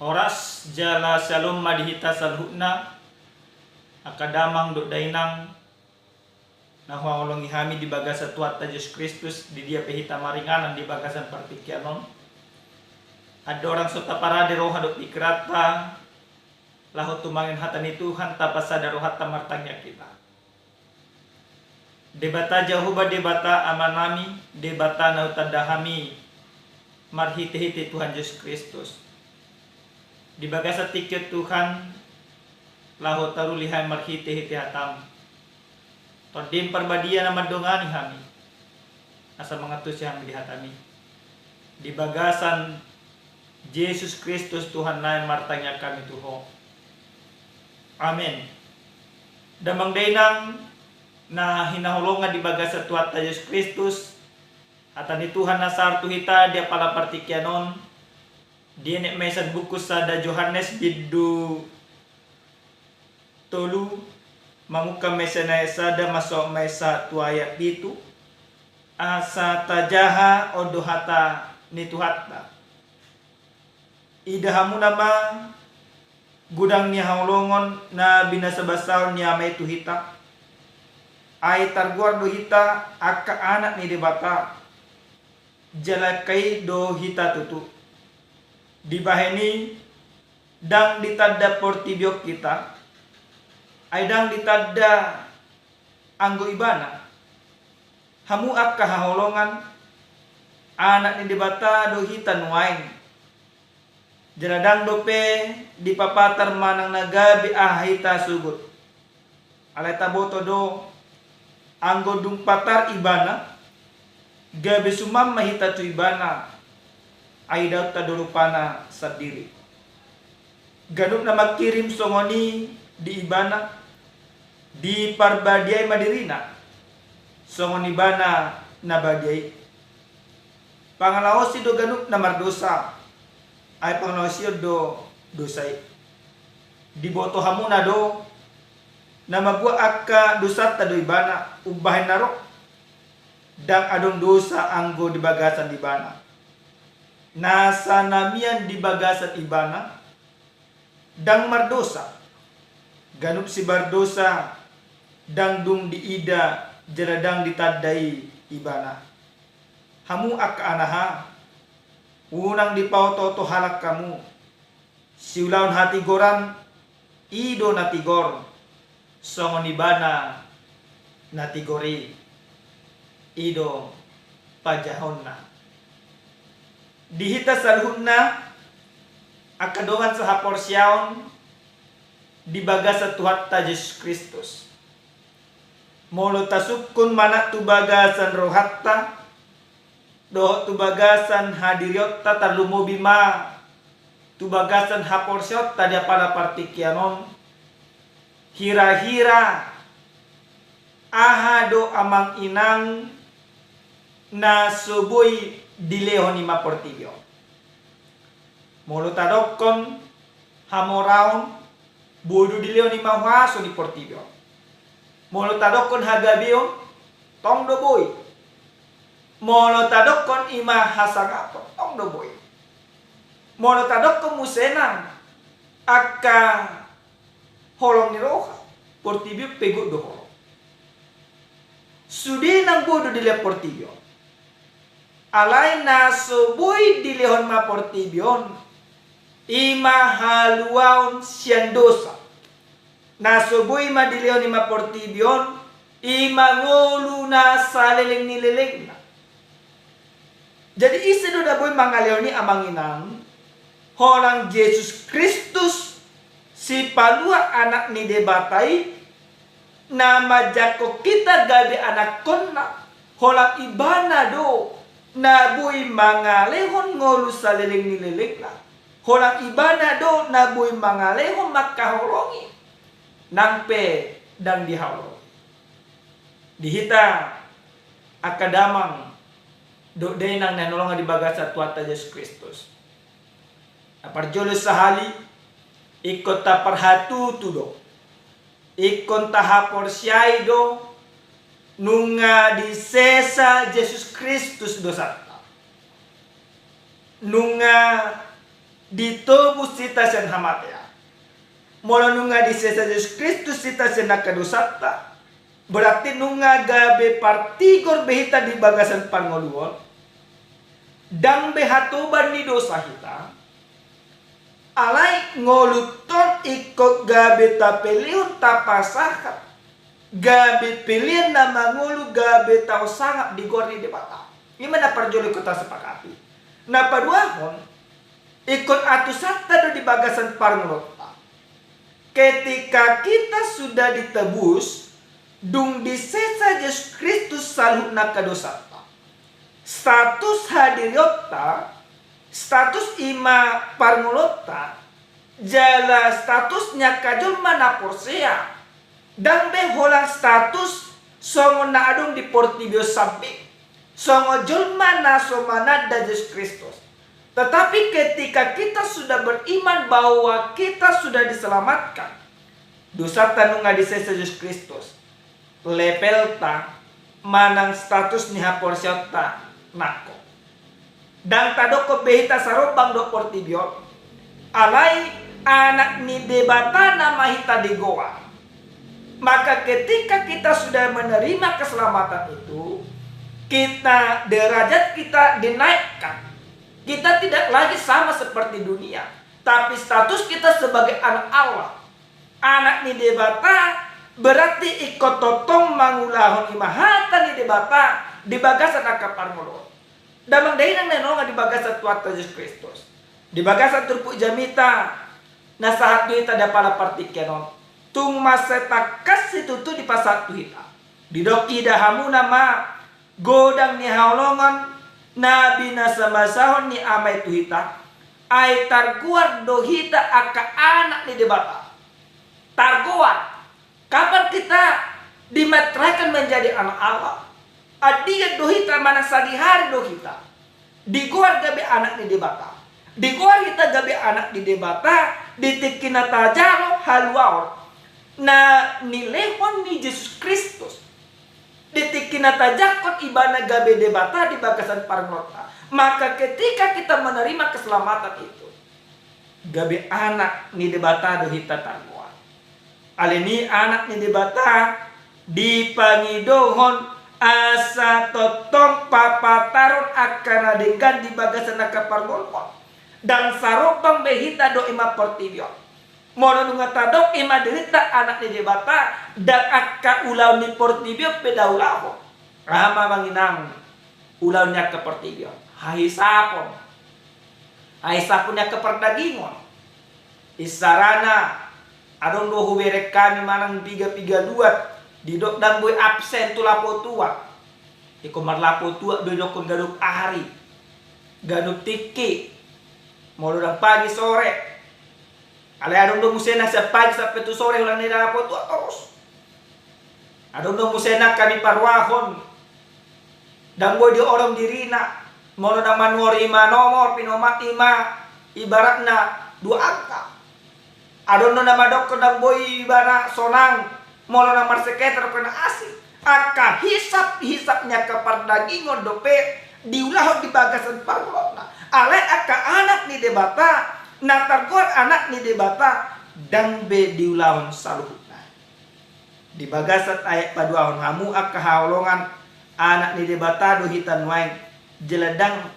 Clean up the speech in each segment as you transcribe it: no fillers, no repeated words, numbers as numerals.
Oras jala salum madihita salhutna akadamang do dainang na huangolong ihami di bagasan tuat ta Yesus Kristus di dia pehita maringanan di bagasan partikyanon. Ada orang sota parade roha do pikrata lahu tumangin hatani Tuhan tapasada rohata martangnya kita. Debata jahuba debata amanami debata nautandahami marhiti-hiti Tuhan Yesus Kristus. Di bagasa tiket Tuhan lahu tarulihan marhiti-hiti hatam. Todim perbadia nama dongani hami. Asa mengatus yang dihatami. Di bagasan Yesus Kristus Tuhan lain martanya kami Tuhan. Amin. Damang dainang na hinahulungan di bagasa tuata Yesus Kristus atani Tuhan nasartu hita dia pala partikyanon dia nek mesan buku sada Yohanes bidu tolu mamuka mesena sada masuk mesa tuaya pitu asa tajaha odohata nituhatta idahamu nama gudang ni haulongon na binasa basal ni amay tuhita ay targuar do hita akka anak ni debata jalakai do hita tutu di baheni dang ditadda portibiok kita ay dang ditadda anggo ibana hamu akka haholongan anak ni debata do hita nuain jaladang dope di papatar manang nagabi ahita sugut alay taboto do anggo dung patar ibana gabi sumam mahita tu ibana ay daw tadurupana sa diri ganun na magkirim songoni di ibana di parbadiay madirina songoni ibana na badyay pangalaosi do ganun na mardosa ay pangalaosi do dosay di boto hamuna do na magwa akka dosat ta do ibana ubahin naro dang adong dosa anggo di bagasan di bana nasa namian di bagasan ibana dang mardosa ganup si bardosa dang dung di ida jeladang ditadai ibana hamu akka anaha unang di pauto halak kamu siulaun hati goran ido natigor songon ibana natigori ido pajahonna dihita salhunna akadongan sa haporsyaon di bagasa tuhat ta Yesus Kristus molo tasukun mana tu bagasan rohatta do tu bagasan hadiriotta talumobima tu bagasan haporsyot ta dia para partikyanon hira-hira ahado amang inang na suboy dilehon ni maportibyo molo tadokon hamoraon bodo dilehon ni mahuaso ni portibyo molo tadokon hagabio tong do boy molo tadokon ima hasagapo tong do boy molo tadokon musenang akka holong ni roha portibyo pego do holong sudi nang bodo dile portibyo alay na suboy dilehon ma portibyon ima haluaon siyandosa na suboy ma dilehon ima portibyon ima ngolu na saleleng nileleng na jadi isa do da boy mangaleon ni amanginang holang Yesus Kristus si palua anak ni debatay na majako kita gabi anak konna holang ibana do na buy mangalehon ngolu sa liling nililik na holang ibana do na buy mangalehon makahulongi nang pe dan dihawlo dihita akadamang do day nang nanolongan di bagasa tuata Yesus Kristus aparjolo sahali ikot ta parhatu tudo ikon tahapor siyay do nunga di sesa Yesus Kristus dosata nunga ditebus sita sen hamatea. Molo nunga di sesa Yesus Kristus sita sen nakadosata. Berarti nunga gabe partigor behita di bagasan pangoluon. Dang behatoban ni dosa hita. Alai ngoluton ikut gabe tapeliun tapasahat. Gabe pilihan na mangulu gabe tau sangat digorni di bata. Ini mana perjoli kota sepakati. Na paduahon ikut atusata do di bagasan parngolota. Ketika kita sudah ditebus, dung disesa Yesus Kristus salut na kadosata. Status hadiriota, status ima parngolota, jala statusnya kajol mana porsea. Dan beholang status songo na adong di portibio sabi. Songo julma na somana da Yesus Kristus. Tetapi ketika kita sudah beriman bahwa kita sudah diselamatkan, dosa tanunga di sesa Yesus Kristus, level ta manang status ni haporsiota nako. Dan tadoko behita sarobang do portibio, alai anak ni debata na mahita di goa. Maka ketika kita sudah menerima keselamatan itu, kita derajat kita dinaikkan. Kita tidak lagi sama seperti dunia, tapi status kita sebagai anak Allah. Anak ni debata berarti ikut totong mangulahon imahata ni debata di bagasan akapar ngolot. Damang dahi nang nenonga di bagasan tuata Yesus Kristus. Di bagasan turpuk jamita nasahat duita da pala partikenon. Tung maseta kasih tutu di pasat tuhita. Didoki dahamu nama godang ni haulongan nabi nasamasahon ni amai tuhita. Ai targuar dohita aka anak ni debata. Targuar. Kapan kita dimetrakan menjadi anak Allah? Adia dohita mana sadihari dohita. Diguar gabe anak ni debata. Diguar kita gabe anak di debata. Ditikina tajaro haluaor. Na nilehon ni Yesus Kristus ditikina tajakot ibana gabe debata di bagasan parngota. Maka ketika kita menerima keselamatan itu, gabe anak ni debata dohita targoa. Alini anak ni debata dipangidohon asa totong papatarun akan adegan di bagasan akaparngolpon. Dan sarobang behita do ima portibio. Mono nunga tadok ima derita anak ni debata dan akka ulau ni portibio peda ulaho. Rama manginang ulaunya ke portibio. Hai sapon nya ke perdagingon. Isarana adong do huberek kami manang piga duat didok dan boy absen tu lapo tua. Iko marlapo tua do dokon gaduk ahari. Gaduk tiki. Mono dang pagi sore. Ale adong dong musena sa pagi sampai tu sore ulang nila po tu terus. Adong dong musena kami parwahon. Dan boy di orang dirina. Mono na manuor ima nomor pinomat ima ibaratna 2 angka. Adong dong na madok dang boy ibara sonang. Mono na marseketer kena asing. Aka hisapnya ke pardagingon dope diulah di bagasan parlona. Ale aka anak ni debata. Na targor anak ni debata dang be diulawan saluhutna. Di bagasat ayat paduahon hamu ak kahaulongan anak ni debata do hitan wain jeladang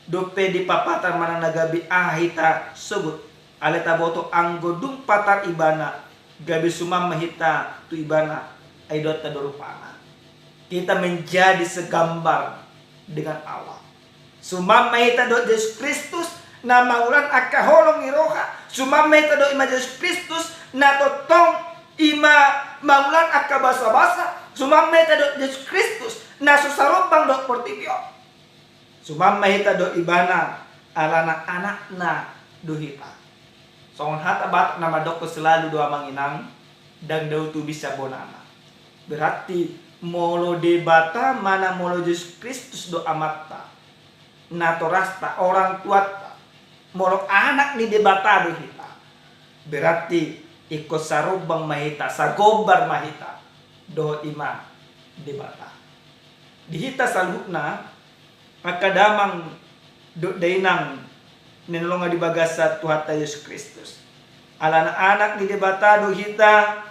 dope di papatan mana nagabi ahita sebut aleta boto anggodung patar ibana gabi sumam mahita tu ibana aidota dorupana. Kita menjadi segambar dengan Allah. Sumam mahita do Yesus Kristus na mangulan akaholong iroha sumamay tado ima Yesus Kristus na totong ima mangulan akabasa-basa sumamay tado Yesus Kristus na susarobang do portibio sumamay tado ibana alana anak na duhita songon hata bat na madoko selalu doa manginang dan daw tu bisa bonana. Berarti molo debata mana molo Yesus Kristus do amatta na torasta orang tuata molo anak ni debata do hita. Berarti ikut sarubang mahita, sagobar mahita do ima debata. Dihita salukna akadamang do dainang ninolong di bagasa Tuhan Yesus Kristus. Ala anak ni debatado hita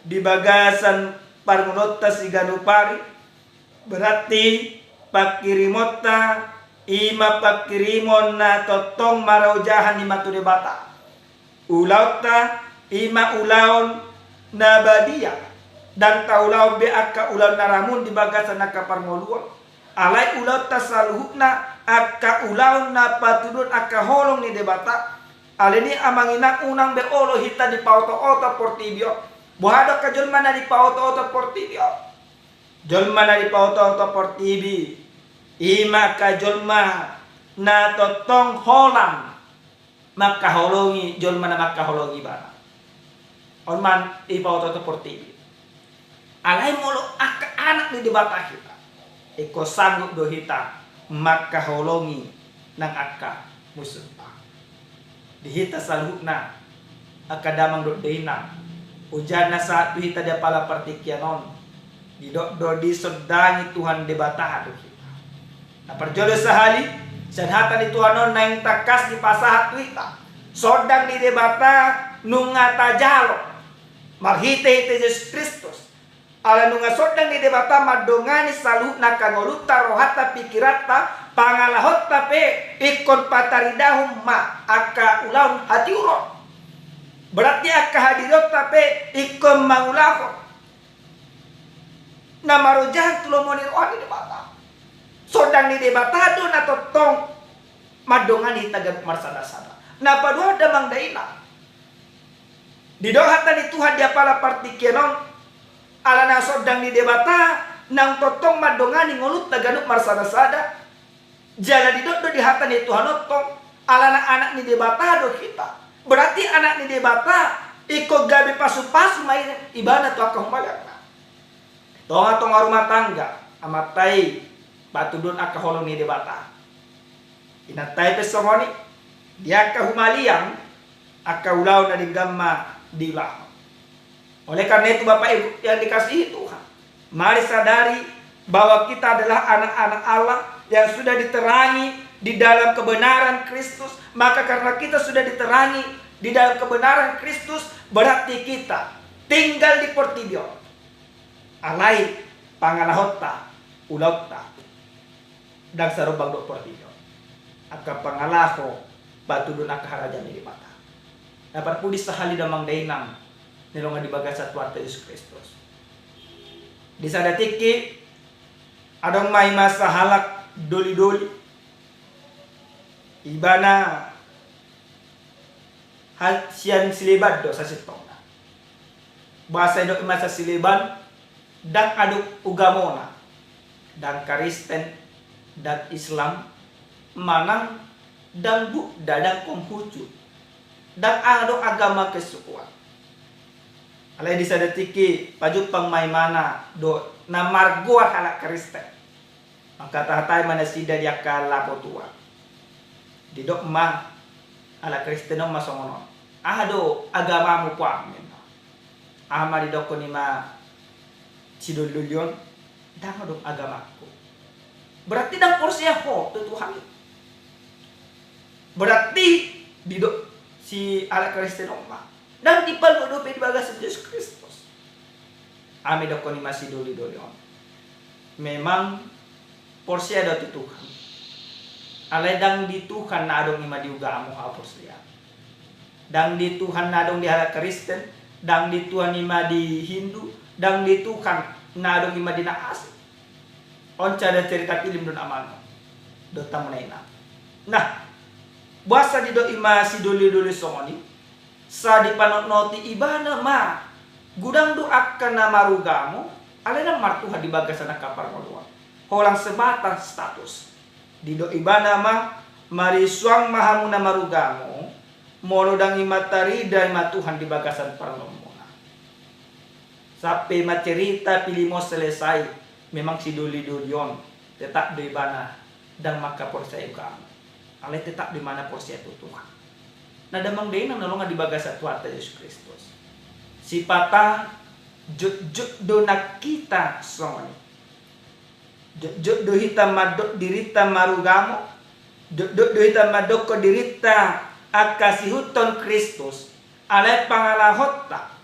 di bagasan parmunota si ganupari, berarti pakirimota ima pakirimon na totong maraujahan ni matu debata. Ulauta ima ulaon na badia dan taulaw be akka ulaw naramun di bagasan nakaparmoluan. Alay ulaw tasaluhukna akka ulaw na patudun akka holong ni debata. Alini amanginak unang be olo hita di pauto-oto portibio. Buhado ka jolma na di pauto-oto portibio. Jolma na di pauto-oto portibi. Ima ka jolma na totong holang makaholongi jolma na makaholongi ba. On man ipauto-oto portibi. Alay molo akka anak ni debata kita. Iko sanggup do hita makaholongi ng akka musuh. Dihita saluhna akadamang do deina ujan na sa hita dia pala partikyanon di do di sodangi Tuhan debata do kita na perjodo sahali sanhata ni Tuhanon na yung takas di pasahat hita sodang di debata nunga tajalo marhite Yesus Kristus ala nunga sodang di debata madongani saluhna kangoluta rohata pikirata pangalahot tape ikon pataridahum ma akka ulaun hati uro. Berarti akka hadirot tape ikon mangulako. Na marujahan tulomonir oni debata. Sodang ni debata do na totong madongan hitagan marsada-sada. Na padua damang daina. Di dohatan ni Tuhan dia pala partikenon ala na sodang ni debata nang totong madongan ni ngolut taganuk marsada-sada. Jala di do di hatan ni Tuhan otong ala anak ni debata do kita. Berarti anak ni debata iko gabi pasu-pasu main ibana tu akka humbalang na. Tonga tonga rumah tangga amatay patudon akka holong ni debata. Inatay pesongoni dia akka humaliang akka ulaw na digamma dilah. Oleh karena itu Bapak Ibu yang dikasihi Tuhan, mari sadari bahwa kita adalah anak-anak Allah yang sudah diterangi di dalam kebenaran Kristus. Maka karena kita sudah diterangi di dalam kebenaran Kristus, berarti kita tinggal di portibio. Alai pangalahota ulauta dan sarubang do portibio. Aka pangalaho batudun aka harajan di mata. Dapat pudi sahali damang dainang nilongan di bagasa Tuhan Yesus Kristus. Di sadatiki adong may masahalak doli-doli ibana hal sian silibad do sa sitong bahasa do masa siliban dan aduk ugamona dan Kristen dan Islam manang dan Buddha dan Konghucu dan ado agama kesukuan alai disadatiki pajupang may mana do na margua halak Kristen. Maka tahatay manasida dia kala potua. Didok ma ala Kristeno masongono. Ahado agama mo pa men. Ama didok ko ni ma sidululyon dang dok agama ko. Berarti dang porsiya ko Tuhan. Berarti didok si ala Kristeno ma. Dan dipal do pe bagas Yesus Kristus. Ame dok ko ni ma sidululyon. Memang porsi ada tu Tuhan. Aledang di Tuhan na adong ima diuga amo ha porsia. Dang di Tuhan na adong di hala Kristen, dang di Tuhan ima di Hindu, dang di Tuhan na adong ima di naas. Onca ada cerita film don amano. Do tamu na. Nah, buasa di do ima si doli-doli songoni. Sa di panot-noti ibana ma. Gudang do akka na marugamo. Aledang martuha di bagasan kapar moduan. Holang sebatas status dido ibana ma marisuang mahamuna marugamo molodang imatari dai matuhan di bagasan parlomona sampai macerita pilimo selesai memang si doli-dolion tetap di ibana dan maka porsia kamu ale tetap di mana porsia itu Tuhan nah damang deui nolongan di bagasan Tuhan Yesus Kristus sipata juk dona kita songoni do hita madot dirita marugamo Doita madoko dirita akasihuton Kristus alay pangalahotta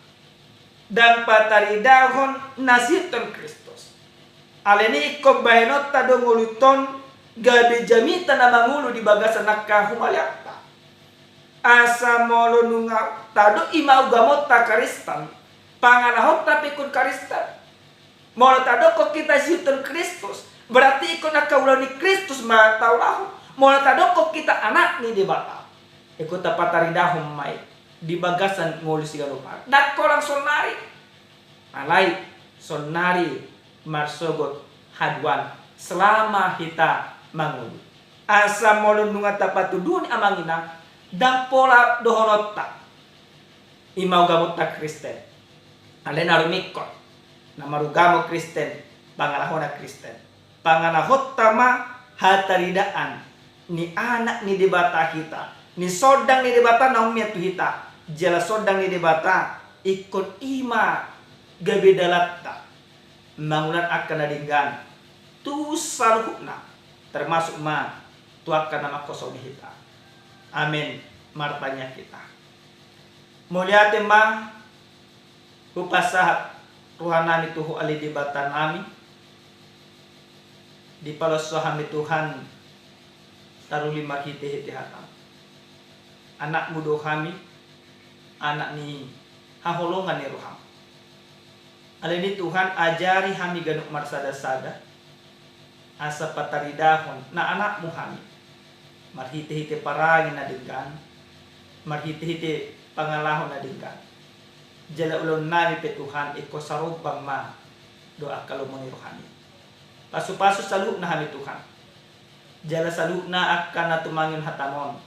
dan pataridahon nasiton Kristus. Aleni ikop bahenotta donguluton gabi jamita na mangulu di bagasan nakahumaliakta. Asa molo nunga tado imau gamot ta karistan pangalahot tapi kun karistan molo tado kok kita siutan Kristus berarti ikut nakaulau ni Kristus ma taulahu molo tado kok kita anak ni di bata ikut tapataridahum mai di bagasan ngulu siga lupa dak kolang sonari malai sonari marsogot hadwan selama kita mangulu asa molo nunga tapatudun amangina dan pola dohonota imau gamot ta Kristen alen arumikot na marugamo Kristen pangalahona Kristen pangalahot tama hataridaan ni anak ni debata kita ni sodang ni debata na umiatu kita jela sodang ni debata ikut ima gabedalatta mangulan akan nadinggan tu saluhna termasuk ma tu akan nama kosong kita. Amin. Martanya kita. Mulia tema upasah Tuhanan itu ali di batan nami di palosohami Tuhan taruh lima hiti hatam. Anak mudo kami anak ni haholongan ni roham. Alini Tuhan ajari kami ganuk marsada-sada asa pataridahon na anakmu kami. Marhiti-hiti parangin na dinggan marhiti-hiti pangalahon na dinggan jala ulon nami pe Tuhan iko sarubang ma doa kalumuni rohani pasu-pasu salub na kami Tuhan jala salub na akan na tumangin hatamon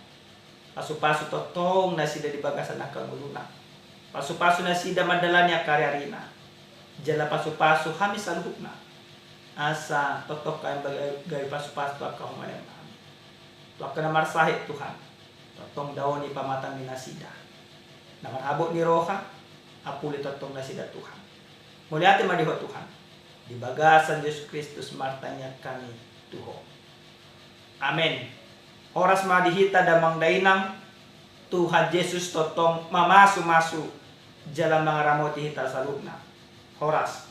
pasu-pasu totong na sida di bagasan na kanguluna pasu-pasu na sida madalanya karyarina jala pasu-pasu kami salub na asa totok kain bagay pasu-pasu akahumayan Tuak na marsahit Tuhan. Totong daon ni pamatang ni nasida. Namarhabot ni roha, apuli totong nasida Tuhan. Muli ati madiho Tuhan. Di bagasan Yesus Kristus martanya kami Tuho. Amen. Oras madihita damang dainang Tuhan Yesus totong mamasu-masu jalan mga ramoti hita sa lubna. Oras.